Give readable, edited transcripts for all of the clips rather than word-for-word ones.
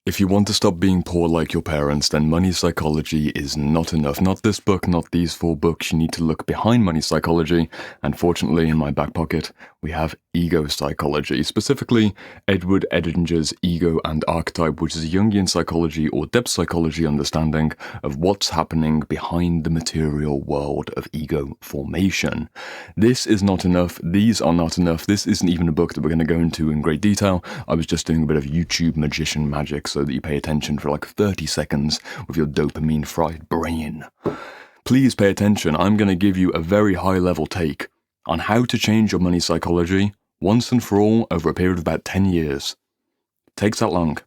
If you want to stop being poor like your parents, then money psychology is not enough. Not this book, not these 4 books. You need to look behind money psychology. And fortunately, in my back pocket, we have ego psychology, specifically Edward Edinger's Ego and Archetype, which is a Jungian psychology or depth psychology understanding of what's happening behind the material world of ego formation. This is not enough. These are not enough. This isn't even a book that we're going to go into in great detail. I was just doing a bit of YouTube magician magic so that you pay attention for like 30 seconds with your dopamine-fried brain. Please pay attention. I'm going to give you a very high-level take on how to change your money psychology once and for all over a period of about 10 years. It takes that long.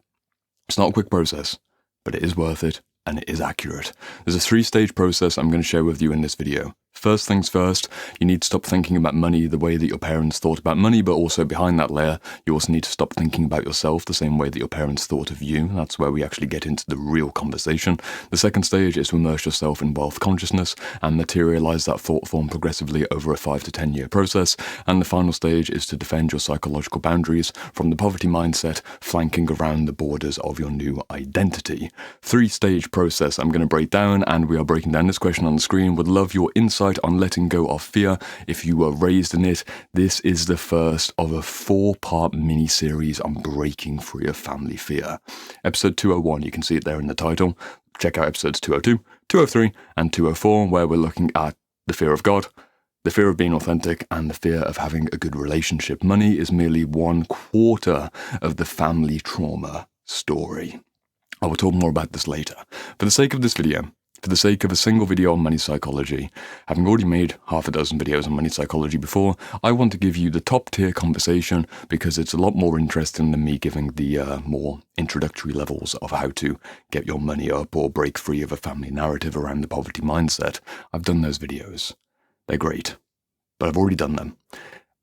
It's not a quick process, but it is worth it and it is accurate. There's a 3-stage process I'm going to share with you in this video. First things first, you need to stop thinking about money the way that your parents thought about money, but also behind that layer, you also need to stop thinking about yourself the same way that your parents thought of you. That's where we actually get into the real conversation. The second stage is to immerse yourself in wealth consciousness and materialize that thought form progressively over a 5 to 10 year process. And the final stage is to defend your psychological boundaries from the poverty mindset flanking around the borders of your new identity. 3-stage process I'm going to break down, and we are breaking down this question on the screen. Would love your insight on letting go of fear if you were raised in it. This is the first of a 4-part mini-series on breaking free of family fear. Episode 201, you can see it there in the title. Check out episodes 202, 203, and 204, where we're looking at the fear of God, the fear of being authentic, and the fear of having a good relationship. Money is merely 1/4 of the family trauma story. I will talk more about this later. For the sake of this video, for the sake of a single video on money psychology, having already made half a dozen videos on money psychology before, I want to give you the top tier conversation because it's a lot more interesting than me giving the more introductory levels of how to get your money up or break free of a family narrative around the poverty mindset. I've done those videos. They're great, but I've already done them.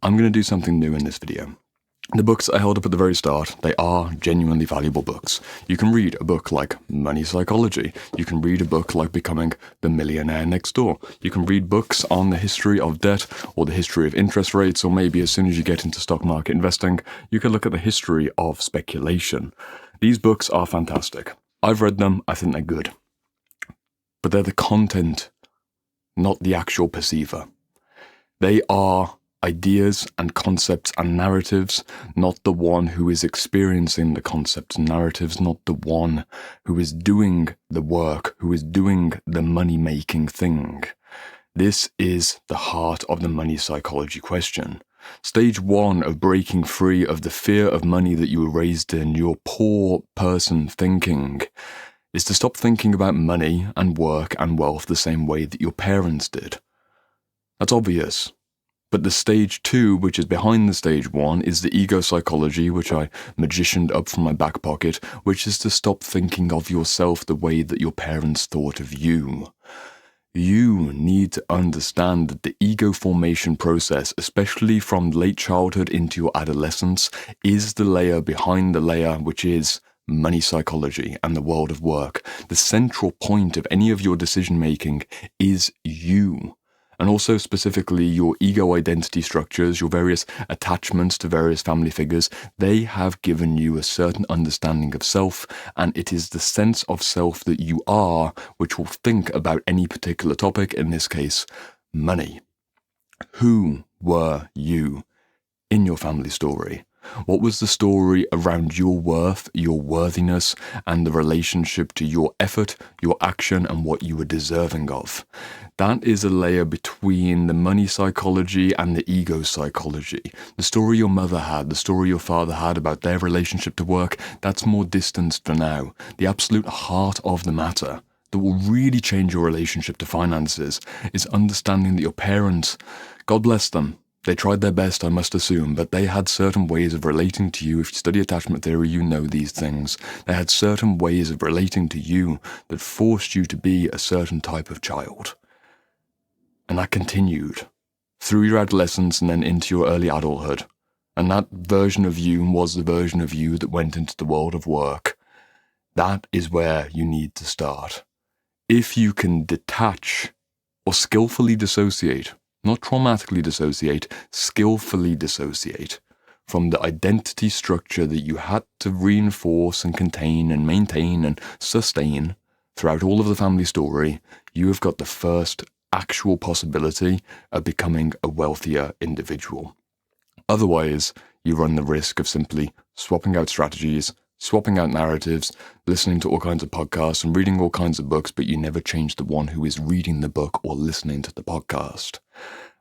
I'm going to do something new in this video. The books I held up at the very start, they are genuinely valuable books. You can read a book like Money Psychology. You can read a book like Becoming the Millionaire Next Door. You can read books on the history of debt or the history of interest rates, or maybe as soon as you get into stock market investing, you can look at the history of speculation. These books are fantastic. I've read them. I think they're good. But they're the content, not the actual perceiver. They are ideas and concepts and narratives, not the one who is experiencing the concepts and narratives, not the one who is doing the work, who is doing the money-making thing. This is the heart of the money psychology question. Stage 1 of breaking free of the fear of money that you were raised in, your poor person thinking, is to stop thinking about money and work and wealth the same way that your parents did. That's obvious. But the stage 2, which is behind the stage 1, is the ego psychology, which I magicianed up from my back pocket, which is to stop thinking of yourself the way that your parents thought of you. You need to understand that the ego formation process, especially from late childhood into your adolescence, is the layer behind the layer, which is money psychology and the world of work. The central point of any of your decision making is you. And also specifically your ego identity structures, your various attachments to various family figures, they have given you a certain understanding of self, and it is the sense of self that you are which will think about any particular topic, in this case, money. Who were you in your family story? What was the story around your worth, your worthiness, and the relationship to your effort, your action, and what you were deserving of? That is a layer between the money psychology and the ego psychology. The story your mother had, the story your father had about their relationship to work, that's more distanced for now. The absolute heart of the matter that will really change your relationship to finances is understanding that your parents, God bless them, they tried their best, I must assume, but they had certain ways of relating to you. If you study attachment theory, you know these things. They had certain ways of relating to you that forced you to be a certain type of child. And that continued through your adolescence and then into your early adulthood. And that version of you was the version of you that went into the world of work. That is where you need to start. If you can detach or skillfully dissociate, not traumatically dissociate, skillfully dissociate from the identity structure that you had to reinforce and contain and maintain and sustain throughout all of the family story, you have got the first actual possibility of becoming a wealthier individual. Otherwise, you run the risk of simply swapping out strategies, swapping out narratives, listening to all kinds of podcasts and reading all kinds of books, but you never change the one who is reading the book or listening to the podcast.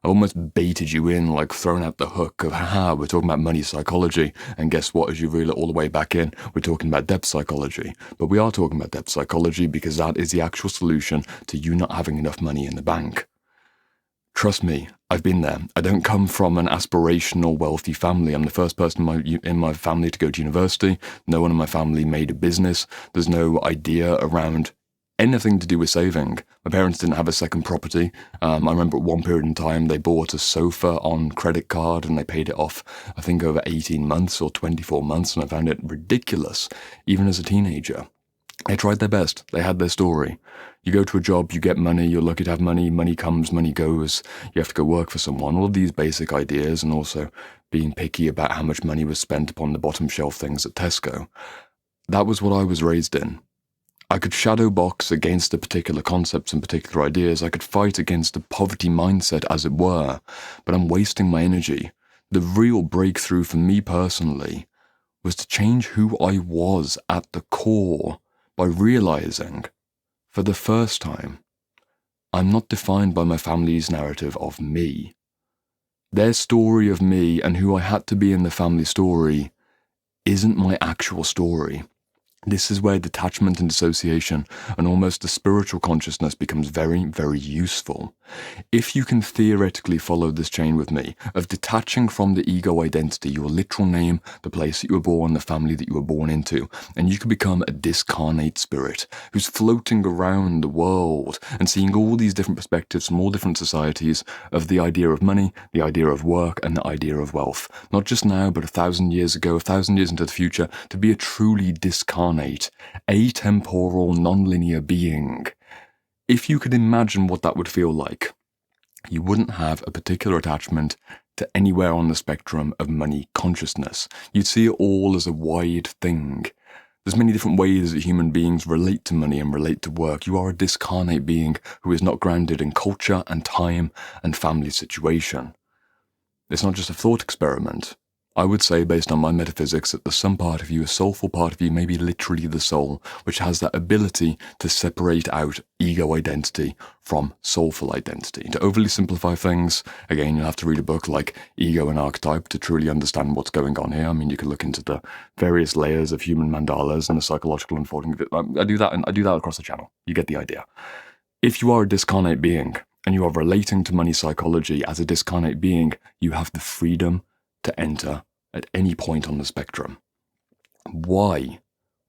I almost baited you in, like thrown out the hook of, haha, we're talking about money psychology, and guess what, as you reel it all the way back in, we're talking about debt psychology. But we are talking about debt psychology because that is the actual solution to you not having enough money in the bank. Trust me, I've been there. I don't come from an aspirational wealthy family. I'm the first person in my family to go to university. No one in my family made a business. There's no idea around anything to do with saving. My parents didn't have a second property. I remember at one period in time they bought a sofa on credit card and they paid it off, I think, over 18 months or 24 months, and I found it ridiculous, even as a teenager. They tried their best. They had their story. You go to a job, you get money, you're lucky to have money, money comes, money goes, you have to go work for someone. All of these basic ideas, and also being picky about how much money was spent upon the bottom shelf things at Tesco. That was what I was raised in. I could shadow box against the particular concepts and particular ideas. I could fight against the poverty mindset, as it were, but I'm wasting my energy. The real breakthrough for me personally was to change who I was at the core by realizing, for the first time, I'm not defined by my family's narrative of me. Their story of me and who I had to be in the family story isn't my actual story. This is where detachment and dissociation and almost the spiritual consciousness becomes very, very useful. If you can theoretically follow this chain with me of detaching from the ego identity, your literal name, the place that you were born, the family that you were born into, and you can become a discarnate spirit who's floating around the world and seeing all these different perspectives from all different societies of the idea of money, the idea of work, and the idea of wealth. Not just now, but 1,000 years ago, 1,000 years into the future, to be a truly discarnate, atemporal, non-linear being. If you could imagine what that would feel like, you wouldn't have a particular attachment to anywhere on the spectrum of money consciousness. You'd see it all as a wide thing. There's many different ways that human beings relate to money and relate to work. You are a discarnate being who is not grounded in culture and time and family situation. It's not just a thought experiment. I would say, based on my metaphysics, that the some part of you, a soulful part of you, may be literally the soul, which has that ability to separate out ego identity from soulful identity. To overly simplify things, again, you'll have to read a book like Ego and Archetype to truly understand what's going on here. I mean, you can look into the various layers of human mandalas and the psychological unfolding of it. I do that across the channel. You get the idea. If you are a discarnate being, and you are relating to money psychology as a discarnate being, you have the freedom to enter at any point on the spectrum. Why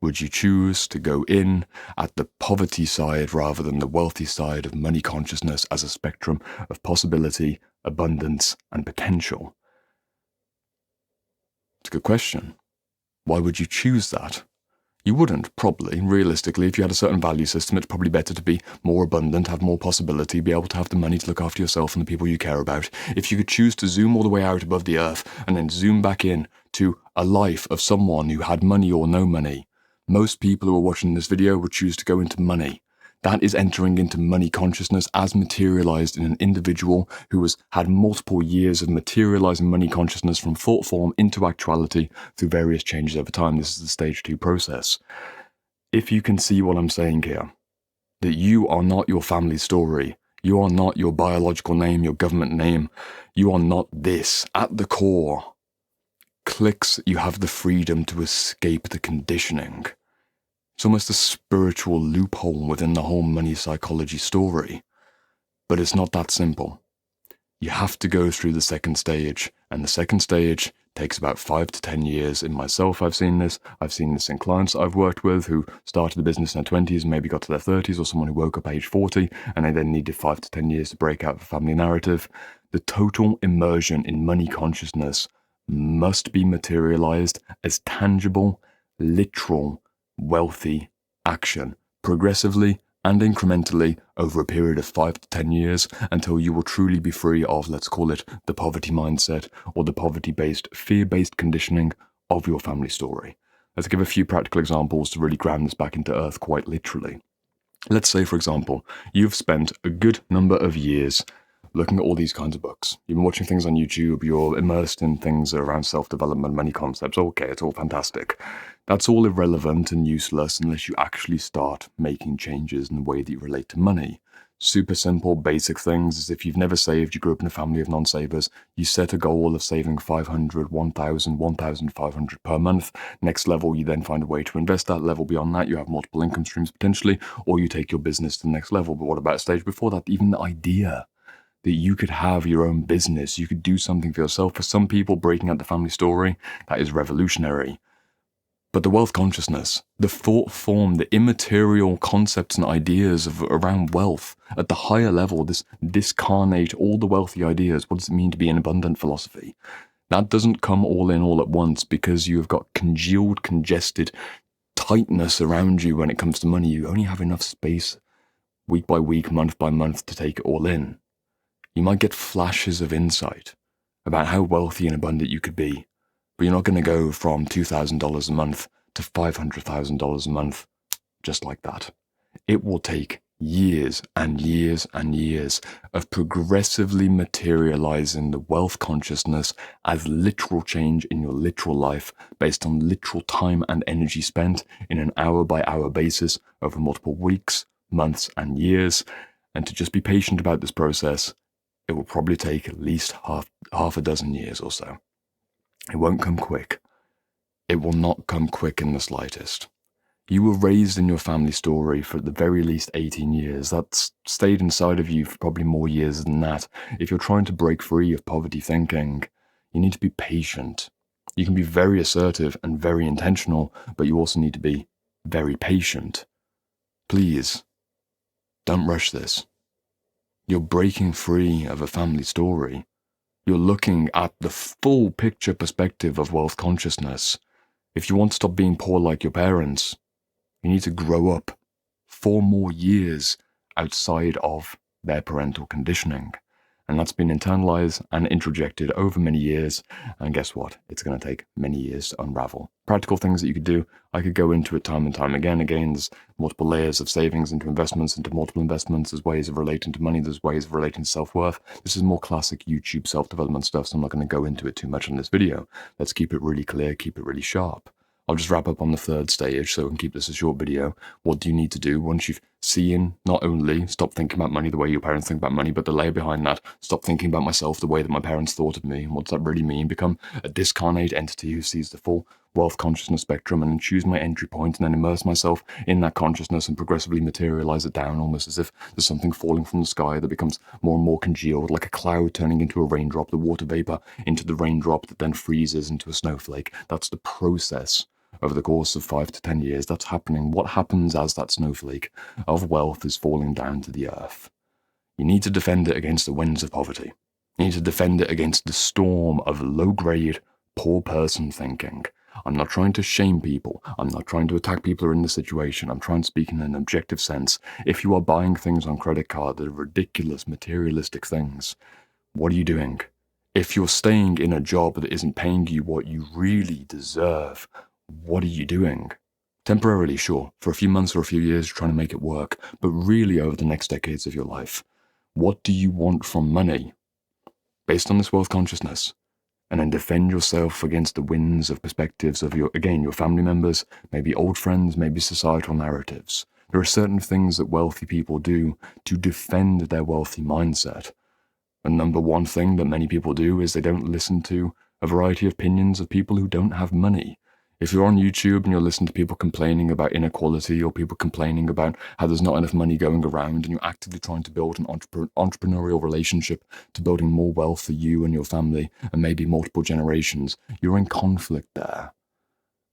would you choose to go in at the poverty side rather than the wealthy side of money consciousness as a spectrum of possibility, abundance, and potential? It's a good question. Why would you choose that? You wouldn't, probably. Realistically, if you had a certain value system, it's probably better to be more abundant, have more possibility, be able to have the money to look after yourself and the people you care about. If you could choose to zoom all the way out above the earth and then zoom back in to a life of someone who had money or no money, most people who are watching this video would choose to go into money. That is entering into money consciousness as materialized in an individual who has had multiple years of materializing money consciousness from thought form into actuality through various changes over time. This is the stage 2 process. If you can see what I'm saying here, that you are not your family story, you are not your biological name, your government name, you are not this at the core. Clicks, you have the freedom to escape the conditioning. It's almost a spiritual loophole within the whole money psychology story. But it's not that simple. You have to go through the second stage, and the second stage takes about 5 to 10 years. In myself, I've seen this in clients I've worked with who started the business in their 20s and maybe got to their 30s, or someone who woke up age 40 and they then needed 5 to 10 years to break out of a family narrative. The total immersion in money consciousness must be materialized as tangible, literal, wealthy action, progressively and incrementally over a period of 5 to 10 years until you will truly be free of, let's call it, the poverty mindset or the poverty-based, fear-based conditioning of your family story. Let's give a few practical examples to really ground this back into earth quite literally. Let's say, for example, you've spent a good number of years looking at all these kinds of books. You've been watching things on YouTube, you're immersed in things around self-development, money concepts. Okay, it's all fantastic. That's all irrelevant and useless unless you actually start making changes in the way that you relate to money. Super simple, basic things is if you've never saved, you grew up in a family of non-savers, you set a goal of saving 500, 1,000, 1,500 per month. Next level, you then find a way to invest that level. Beyond that, you have multiple income streams potentially, or you take your business to the next level. But what about a stage before that? Even the idea that you could have your own business, you could do something for yourself. For some people, breaking out the family story, that is revolutionary. But the wealth consciousness, the thought form, the immaterial concepts and ideas around wealth at the higher level, this discarnate all the wealthy ideas, what does it mean to be an abundant philosophy? That doesn't come all in all at once because you have got congealed, congested tightness around you when it comes to money. You only have enough space week by week, month by month to take it all in. You might get flashes of insight about how wealthy and abundant you could be, but you're not going to go from $2,000 a month to $500,000 a month just like that. It will take years and years and years of progressively materializing the wealth consciousness as literal change in your literal life based on literal time and energy spent in an hour-by-hour basis over multiple weeks, months, and years. And to just be patient about this process, it will probably take at least half a dozen years or so. It won't come quick. It will not come quick in the slightest. You were raised in your family story for at the very least 18 years. That's stayed inside of you for probably more years than that. If you're trying to break free of poverty thinking, you need to be patient. You can be very assertive and very intentional, but you also need to be very patient. Please, don't rush this. You're breaking free of a family story. You're looking at the full picture perspective of wealth consciousness. If you want to stop being poor like your parents, you need to grow up 4 more years outside of their parental conditioning. And that's been internalized and introjected over many years. And guess what? It's going to take many years to unravel. Practical things that you could do, I could go into it time and time again. Again, there's multiple layers of savings into investments, into multiple investments. There's ways of relating to money. There's ways of relating to self-worth. This is more classic YouTube self-development stuff, so I'm not going to go into it too much in this video. Let's keep it really clear, keep it really sharp. I'll just wrap up on the third stage so we can keep this a short video. What do you need to do once you've seen not only stop thinking about money the way your parents think about money, but the layer behind that, stop thinking about myself the way that my parents thought of me. And what does that really mean? Become a discarnate entity who sees the full wealth consciousness spectrum and choose my entry point and then immerse myself in that consciousness and progressively materialize it down, almost as if there's something falling from the sky that becomes more and more congealed, like a cloud turning into a raindrop, the water vapor into the raindrop that then freezes into a snowflake. That's the process. Over the course of 5 to 10 years, that's happening. What happens as that snowflake of wealth is falling down to the earth? You need to defend it against the winds of poverty. You need to defend it against the storm of low-grade, poor person thinking. I'm not trying to shame people. I'm not trying to attack people who are in the situation. I'm trying to speak in an objective sense. If you are buying things on credit card that are ridiculous, materialistic things, what are you doing? If you're staying in a job that isn't paying you what you really deserve, what are you doing? Temporarily, sure, for a few months or a few years, you're trying to make it work, but really over the next decades of your life, what do you want from money? Based on this wealth consciousness, and then defend yourself against the winds of perspectives of your family members, maybe old friends, maybe societal narratives. There are certain things that wealthy people do to defend their wealthy mindset. And number one thing that many people do is they don't listen to a variety of opinions of people who don't have money. If you're on YouTube and you're listening to people complaining about inequality or people complaining about how there's not enough money going around and you're actively trying to build an entrepreneurial relationship to building more wealth for you and your family and maybe multiple generations, you're in conflict there.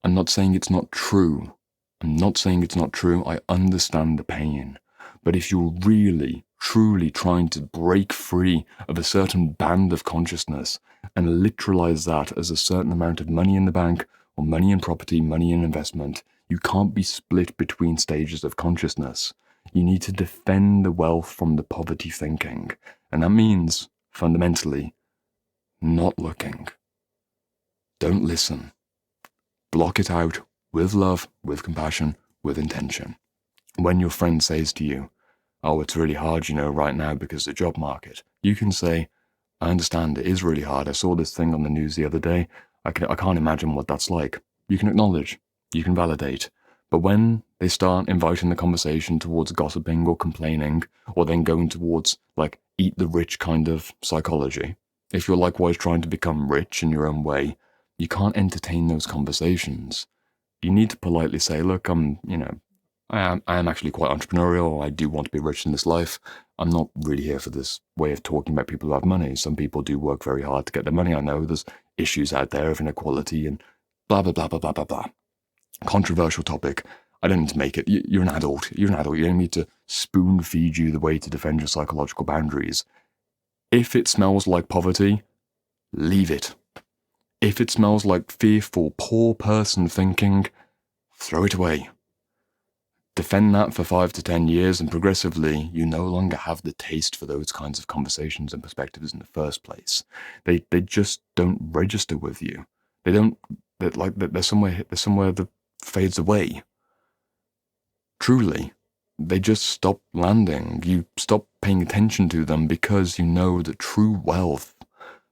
I'm not saying it's not true. I understand the pain. But if you're really, truly trying to break free of a certain band of consciousness and literalize that as a certain amount of money in the bank, money in property, money in investment, you can't be split between stages of consciousness. You need to defend the wealth from the poverty thinking. And that means, fundamentally, not looking. Don't listen. Block it out with love, with compassion, with intention. When your friend says to you, oh, it's really hard, right now because of the job market, you can say, I understand it is really hard. I saw this thing on the news the other day. I can't imagine what that's like. You can acknowledge, you can validate. But when they start inviting the conversation towards gossiping or complaining, or then going towards, eat the rich kind of psychology, if you're likewise trying to become rich in your own way, you can't entertain those conversations. You need to politely say, look, I am actually quite entrepreneurial. I do want to be rich in this life. I'm not really here for this way of talking about people who have money. Some people do work very hard to get their money. I know there's issues out there of inequality and blah, blah, blah, blah, blah, blah, blah. Controversial topic. I don't need to make it. You're an adult. You're an adult. You don't need to spoon feed you the way to defend your psychological boundaries. If it smells like poverty, leave it. If it smells like fearful, poor person thinking, throw it away. Defend that for 5 to 10 years, and progressively, you no longer have the taste for those kinds of conversations and perspectives in the first place. They just don't register with you. They don't. They're somewhere that fades away. Truly, they just stop landing. You stop paying attention to them because you know that true wealth,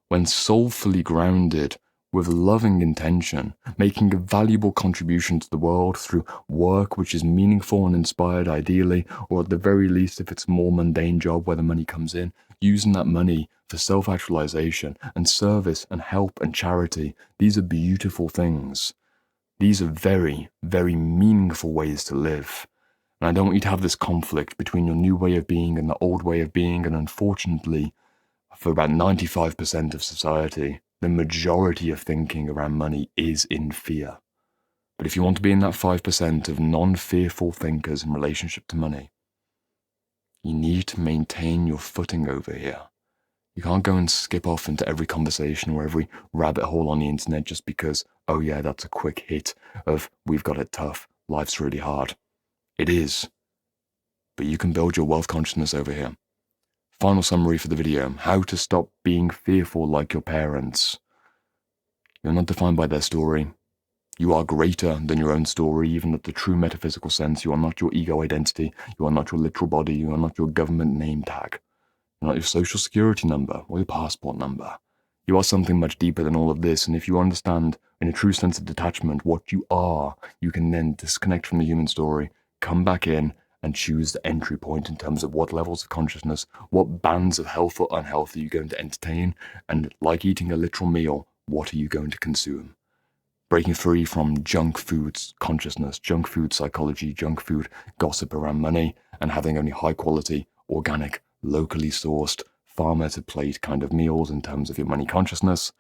when soulfully grounded with loving intention, making a valuable contribution to the world through work which is meaningful and inspired ideally, or at the very least if it's a more mundane job where the money comes in, using that money for self-actualization and service and help and charity. These are beautiful things. These are very, very meaningful ways to live. And I don't want you to have this conflict between your new way of being and the old way of being, and unfortunately, for about 95% of society, the majority of thinking around money is in fear. But if you want to be in that 5% of non-fearful thinkers in relationship to money, you need to maintain your footing over here. You can't go and skip off into every conversation or every rabbit hole on the internet just because, oh yeah, that's a quick hit of we've got it tough, life's really hard. It is. But you can build your wealth consciousness over here. Final summary for the video: how to stop being fearful like your parents. You're not defined by their story. You are greater than your own story, even at the true metaphysical sense. You are not your ego identity. You are not your literal body. You are not your government name tag. You're not your social security number or your passport number. You are something much deeper than all of this, and if you understand in a true sense of detachment what you are, you can then disconnect from the human story, come back in, and choose the entry point in terms of what levels of consciousness, what bands of health or unhealth are you going to entertain, and like eating a literal meal, what are you going to consume? Breaking free from junk food consciousness, junk food psychology, junk food gossip around money, and having only high quality, organic, locally sourced, farmer to plate kind of meals in terms of your money consciousness.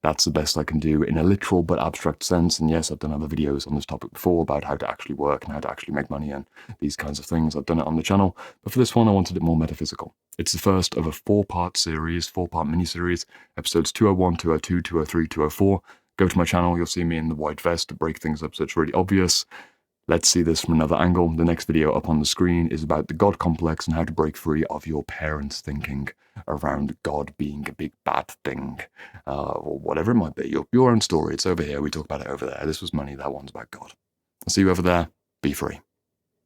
That's the best I can do in a literal but abstract sense. And yes, I've done other videos on this topic before about how to actually work and how to actually make money and these kinds of things. I've done it on the channel. But for this one, I wanted it more metaphysical. It's the first of a 4-part series, 4-part mini-series, episodes 201, 202, 203, 204. Go to my channel, you'll see me in the white vest to break things up so it's really obvious. Let's see this from another angle. The next video up on the screen is about the God complex and how to break free of your parents' thinking around God being a big bad thing, or whatever it might be. Your own story. It's over here. We talk about it over there. This was money. That one's about God. I'll see you over there. Be free.